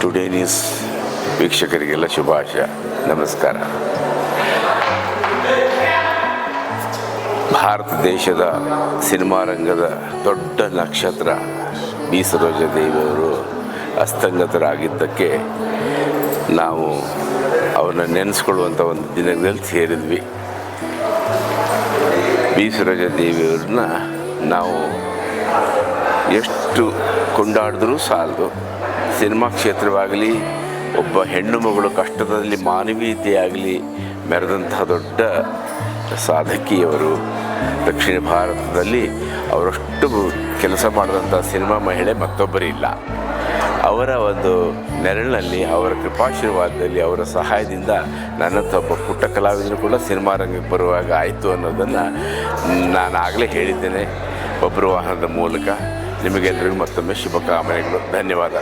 Today news ವೀಕ್ಷಕರಿಗೆಲ್ಲ ಶುಭಾಶಯ, ನಮಸ್ಕಾರ. ಭಾರತ ದೇಶದ ಸಿನಿಮಾ ರಂಗದ ದೊಡ್ಡ ನಕ್ಷತ್ರ ಬಿ ಸರೋಜಾದೇವಿಯವರು ಅಸ್ತಂಗತರಾಗಿದ್ದಕ್ಕೆ ನಾವು ಅವ್ರನ್ನ ನೆನೆಸ್ಕೊಳ್ಳುವಂಥ ಒಂದು ದಿನದಲ್ಲಿ ಸೇರಿದ್ವಿ. ಬಿ ಸರೋಜಾದೇವಿಯವ್ರನ್ನ ನಾವು ಎಷ್ಟು ಕೊಂಡಾಡಿದ್ರೂ ಸಾಲದು. ಸಿನಿಮಾ ಕ್ಷೇತ್ರವಾಗಲಿ, ಒಬ್ಬ ಹೆಣ್ಣು ಮಗಳು ಕಷ್ಟದಲ್ಲಿ ಮಾನವೀಯತೆಯಾಗಲಿ ಮೆರೆದಂತಹ ದೊಡ್ಡ ಸಾಧಕಿಯವರು. ದಕ್ಷಿಣ ಭಾರತದಲ್ಲಿ ಅವರಷ್ಟು ಕೆಲಸ ಮಾಡಿದಂಥ ಸಿನಿಮಾ ಮಹಿಳೆ ಮತ್ತೊಬ್ಬರಿಲ್ಲ. ಅವರ ಒಂದು ನೆರಳಿನಲ್ಲಿ, ಅವರ ಕೃಪಾಶೀರ್ವಾದದಲ್ಲಿ, ಅವರ ಸಹಾಯದಿಂದ ನನ್ನಂಥ ಒಬ್ಬ ಪುಟ್ಟ ಕಲಾವಿದರು ಕೂಡ ಸಿನಿಮಾ ರಂಗಕ್ಕೆ ಬರುವಾಗ ಆಯಿತು ಅನ್ನೋದನ್ನು ನಾನು ಆಗಲೇ ಹೇಳಿದ್ದೇನೆ ಒಬ್ಬರು ವಾಹನದ ಮೂಲಕ. ನಿಮಗೆಲ್ಲರಿಗೂ ಮತ್ತೊಮ್ಮೆ ಶುಭಕಾಮನೆಗಳು. ಧನ್ಯವಾದ.